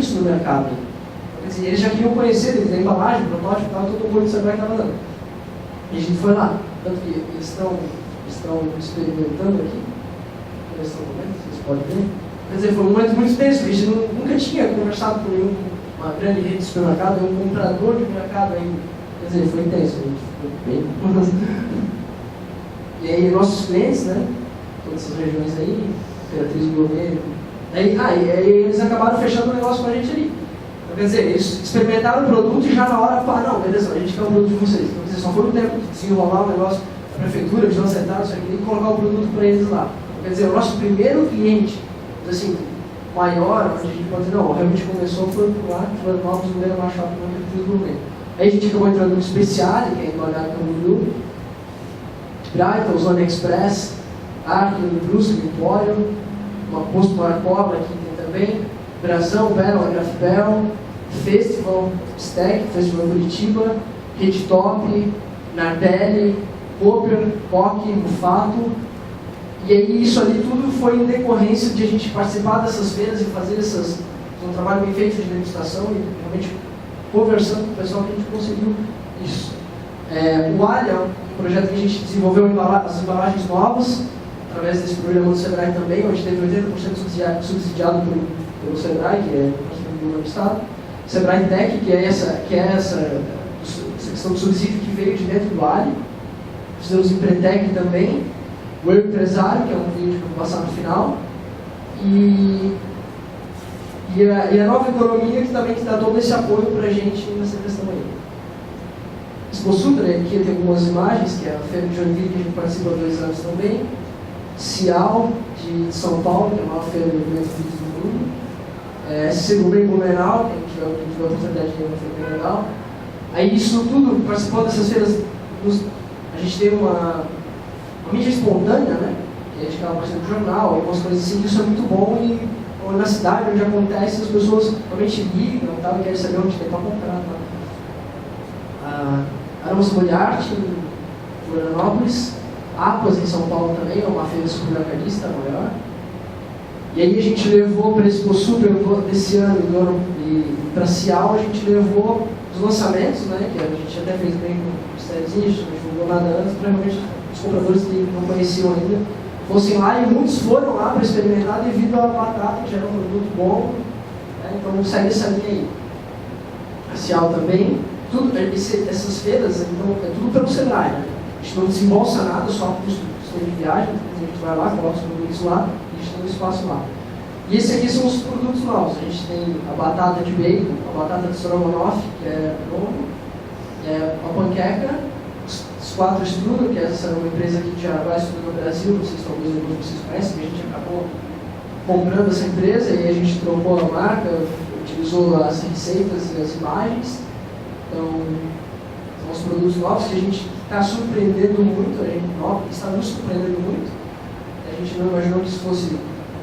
isso no mercado. Quer dizer, eles já queriam conhecer a embalagem, o protótipo, todo mundo do Sebrae estava dando. E a gente foi lá. Tanto que eles estão experimentando aqui. Eles estão vendo, vocês podem ver. Quer dizer, foi um momento muito tenso, a gente nunca tinha conversado com uma grande rede de supermercado, um comprador de mercado ainda. Quer dizer, foi intenso, a gente ficou bem. E aí, nossos clientes, né? Todas essas regiões aí, Imperatriz do Governo. E aí eles acabaram fechando o negócio com a gente ali. Então, quer dizer, eles experimentaram o produto e já na hora falaram, não, beleza, a gente quer o produto de vocês. Então, quer dizer, só foi o tempo de desenrolar o negócio da prefeitura, de acertar, isso aqui, e colocar o produto para eles lá. Então, quer dizer, o nosso primeiro cliente, assim, maior, onde a gente pode dizer, não, realmente começou, foi por lá, Florianópolis, no primeiro mais shopping, no Imperatriz do Governo. Aí a gente acabou entrando no Speciale, que é em Balneário Camboriú, Brighton, Zona Express, Arque, Brusque, Empório, uma Posto Marcola aqui tem também, Brasão, Bela, Grafbel, Festival, Stack, Festival Curitiba, Rede Top, Nardelli, Cooper, POC, Mufato. E aí isso ali tudo foi em decorrência de a gente participar dessas feiras e fazer um trabalho bem feito de degustação e realmente conversando com o pessoal que a gente conseguiu isso. O Alha é um projeto que a gente desenvolveu as embalagens novas, através desse programa do Sebrae também, onde teve 80% subsidiado pelo Sebrae, que é o governo do Estado. Sebrae Tech, que é essa questão do subsídio que veio de dentro do Alha. Fizemos o Empretec também, o Eu Empresário, que é um vídeo que eu vou passar no final. E a nova economia, que também dá todo esse apoio para a gente nessa questão aí. Exposutra, aqui tem algumas imagens, que é a Feira de Joinville, que a gente participa há 2 anos também. Cial, de São Paulo, que é a maior feira de eventos do mundo. SC Gourmet Blumenau, que a gente tiver a oportunidade de ir, foi bem legal. Aí isso tudo, participando dessas feiras, a gente tem uma mídia espontânea, né? Que a gente acaba aparecendo no jornal, algumas coisas assim, isso é muito bom e na cidade onde acontece, as pessoas realmente ligam e querem saber onde tem para comprar. Aramos de Arte, em Florianópolis, Apas, em São Paulo também, é uma feira supermercadista maior. E aí a gente levou para esse Super desse ano, e para Cial, a gente levou os lançamentos, né, que a gente até fez bem com o Ministério, não divulgou nada antes, para realmente os compradores que não conheciam ainda fossem lá, e muitos foram lá para experimentar devido à batata, que já era um produto bom, né, então segue essa linha aí. A Cial também, essas feiras, então, é tudo pelo Sebrae, né? A gente não desembolsa nada, só o custo de viagem, a gente vai lá, coloca os produtos lá, e a gente tem um espaço lá. E esse aqui são os produtos novos. A gente tem a batata de bacon, a batata de strogonoff, que é novo, a panqueca, os 4 Strudel, que essa é uma empresa aqui de Jaraguá, Strudel no Brasil, não sei se talvez alguns vocês conhecem, que a gente acabou comprando essa empresa e a gente trocou a marca, utilizou as receitas e as imagens. Então, são os produtos novos que a gente está surpreendendo muito, a gente está nos surpreendendo muito. A gente não imaginou que isso fosse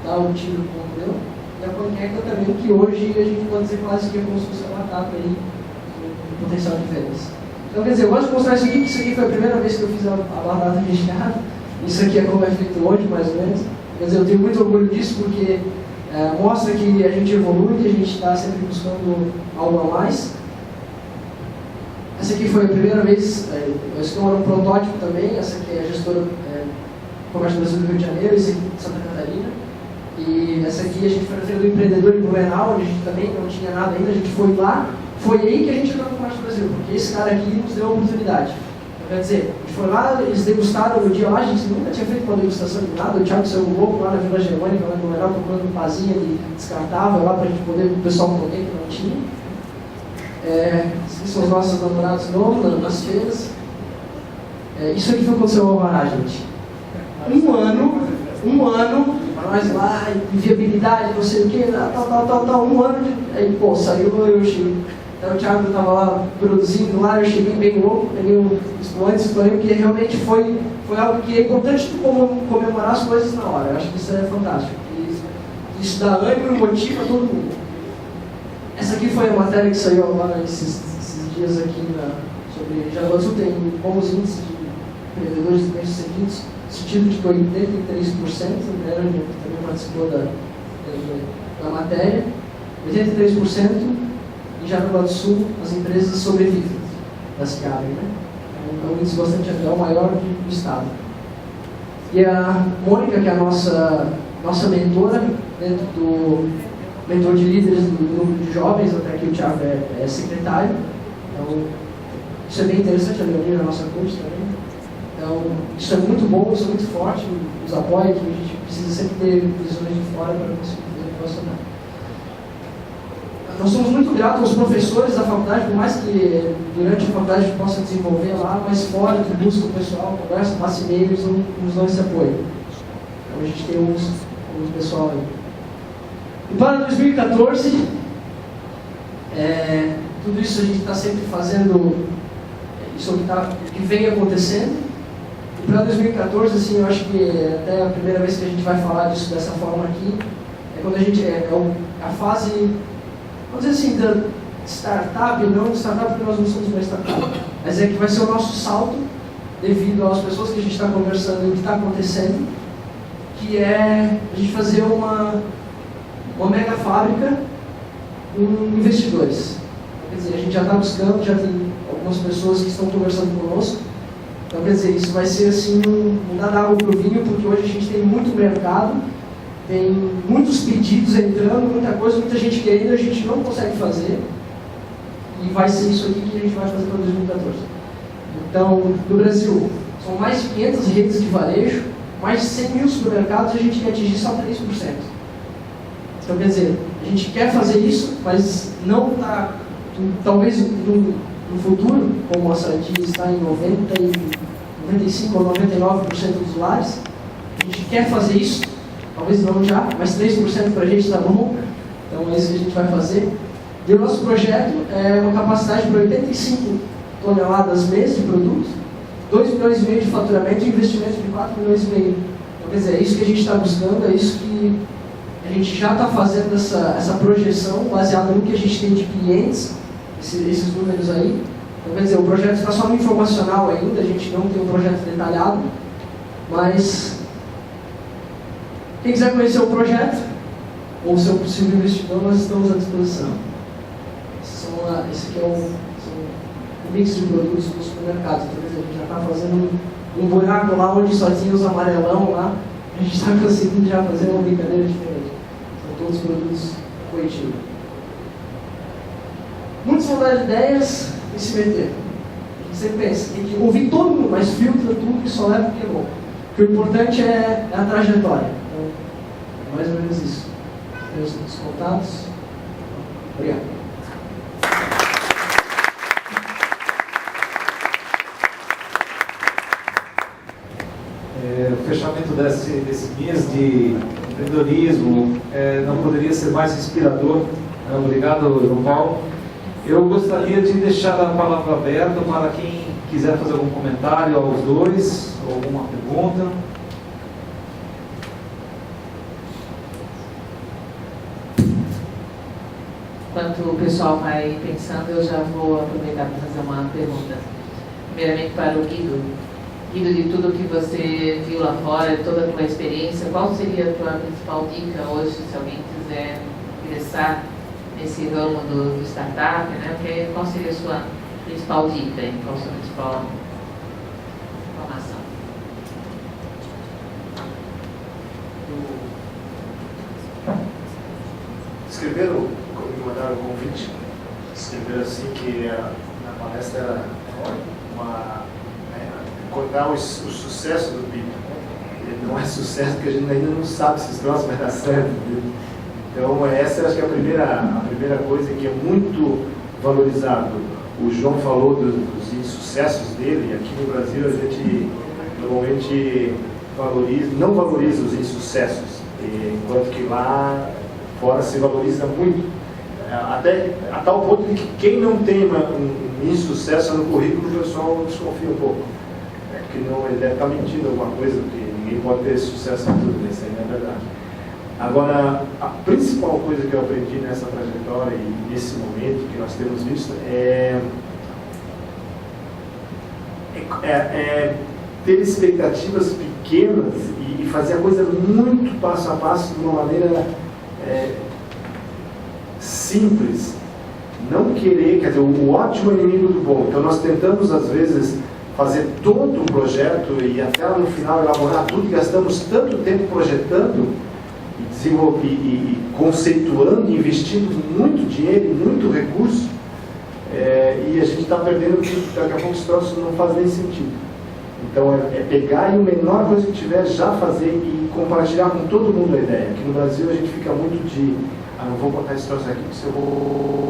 dar um tiro como deu. E a panqueca também, que hoje a gente pode dizer quase que é como se fosse a batata aí, com potencial de vendas. Então, quer dizer, eu gosto de mostrar isso aqui, porque isso aqui foi a primeira vez que eu fiz a batata recheada. Isso aqui é como é feito hoje, mais ou menos. Quer dizer, eu tenho muito orgulho disso, porque mostra que a gente evolui, que a gente está sempre buscando algo a mais. Essa aqui foi a primeira vez, esse aqui era um protótipo também, essa aqui é a gestora Comércio Brasil do Rio de Janeiro, esse aqui de Santa Catarina. E essa aqui a gente foi na Feira do Empreendedor em Blumenau, onde a gente também não tinha nada ainda, a gente foi lá, foi aí que a gente entrou no Comércio Brasil, porque esse cara aqui nos deu a oportunidade. Então, quer dizer, a gente foi lá, eles degustaram no dia lá, a gente nunca tinha feito uma degustação de nada, o Thiago saiu louco lá na Vila Germânica, lá em Blumenau, comprando um pazinho de descartável lá para a gente poder, o pessoal comer, que não tinha. Esses são os nossos namorados novos nas feiras. Isso aqui foi quando saiu o Alvará, gente. Um ano, para nós lá, viabilidade, não sei o que, tal, um ano de. Aí, pô, saiu, eu cheguei. Então o Thiago estava lá produzindo lá, eu cheguei bem louco, peguei o espumante, porque realmente foi algo que é importante comemorar as coisas na hora. Eu acho que isso é fantástico. Isso dá ânimo e motiva todo mundo. Essa aqui foi a matéria que saiu agora esses dias aqui sobre Jaraguá do Sul, tem bons índices de empreendedores bem-sucedidos, sentido de 83%, né, a gente também participou da matéria. 83% em Jaraguá do Sul as empresas sobrevivem das que abrem, né? É um índice bastante alto, é o maior do estado. E a Mônica, que é a nossa mentora, dentro do mentor de líderes do grupo de jovens, até aqui o Thiago é secretário. Então, isso é bem interessante, a Leonina na nossa curso também. Então, isso é muito bom, isso é muito forte, nos apoia, que a gente precisa sempre ter visões de fora para conseguir fazer funcionar. Nós somos muito gratos aos professores da faculdade, por mais que durante a faculdade a gente possa desenvolver lá, mas fora que busca o pessoal, conversa, passa e-mail, eles nos dão esse apoio. Então a gente tem uns pessoal aí. E para 2014, tudo isso a gente está sempre fazendo, isso que vem acontecendo. E para 2014, assim, eu acho que até a primeira vez que a gente vai falar disso dessa forma aqui, é quando a gente, a fase, vamos dizer assim, da startup, não startup porque nós não somos uma startup, mas é que vai ser o nosso salto devido às pessoas que a gente está conversando e o que está acontecendo, que é a gente fazer uma mega fábrica com investidores. Quer dizer, a gente já está buscando, já tem algumas pessoas que estão conversando conosco. Então, quer dizer, isso vai ser assim, mudar da água para o vinho, porque hoje a gente tem muito mercado, tem muitos pedidos entrando, muita coisa, muita gente querendo, a gente não consegue fazer. E vai ser isso aqui que a gente vai fazer para 2014. Então, no Brasil, são mais de 500 redes de varejo, mais de 100 mil supermercados, e a gente quer atingir só 3%. Então, quer dizer, a gente quer fazer isso, mas não está, talvez no futuro, como a Sadi está em 95% ou 99% dos lares, a gente quer fazer isso, talvez não já, mas 3% para a gente está bom, então é isso que a gente vai fazer. E o nosso projeto é uma capacidade para 85 toneladas mês de produto, 2,5 milhões de faturamento e investimento de 4,5 milhões. Então, quer dizer, é isso que a gente está buscando, é isso que a gente já está fazendo essa projeção baseada no que a gente tem de clientes, esses números aí. Então, quer dizer, o projeto está só no informacional ainda, a gente não tem um projeto detalhado, mas quem quiser conhecer o projeto, ou seu possível investidor, nós estamos à disposição. Esse aqui é o mix de produtos dos supermercados. Então, quer dizer, a gente já está fazendo um buraco lá onde só tinha os amarelão lá, a gente está conseguindo já fazer uma brincadeira diferente. São todos produtos coletivos. Muitos vão dar ideias e se meter. A gente sempre pensa, tem que ouvir todo mundo, mas filtra tudo e só leva o que é bom. Porque o importante é a trajetória. Então, é mais ou menos isso. Meus contatos. Obrigado. O fechamento desse mês de empreendedorismo não poderia ser mais inspirador. Obrigado, João Paulo. Eu gostaria de deixar a palavra aberta para quem quiser fazer algum comentário aos dois, ou alguma pergunta. Enquanto o pessoal vai pensando, eu já vou aproveitar para fazer uma pergunta. Primeiramente para o Guido. Guido, de tudo que você viu lá fora, de toda a tua experiência, qual seria a tua principal dica hoje, se alguém quiser ingressar nesse ramo do startup, né? Qual seria a sua principal dica? Qual a sua principal informação? Escreveram, me mandaram um convite, escreveram assim que na palestra era contar o sucesso do PIB. Ele não é sucesso porque a gente ainda não sabe se os troços vai dar certo. Então essa acho que é a primeira coisa que é muito valorizado. O João falou dos insucessos dele, e aqui no Brasil a gente normalmente não valoriza os insucessos, enquanto que lá fora se valoriza muito. Até a tal ponto de que quem não tem um insucesso no currículo, o pessoal desconfia um pouco. Porque não, ele deve estar mentindo alguma coisa, porque ninguém pode ter sucesso em tudo, isso aí não é verdade. Agora, a principal coisa que eu aprendi nessa trajetória e nesse momento que nós temos visto é ter expectativas pequenas e fazer a coisa muito passo a passo de uma maneira simples, não querer, quer dizer, o ótimo é inimigo do bom. Então nós tentamos às vezes fazer todo o projeto e até lá no final elaborar tudo, e gastamos tanto tempo projetando e conceituando, investindo muito dinheiro e muito recurso, e a gente está perdendo que daqui a pouco os troços não faz nem sentido. Então é pegar e a menor coisa que tiver já fazer e compartilhar com todo mundo a ideia. Aqui no Brasil a gente fica muito de não vou botar esse troço aqui porque se eu vou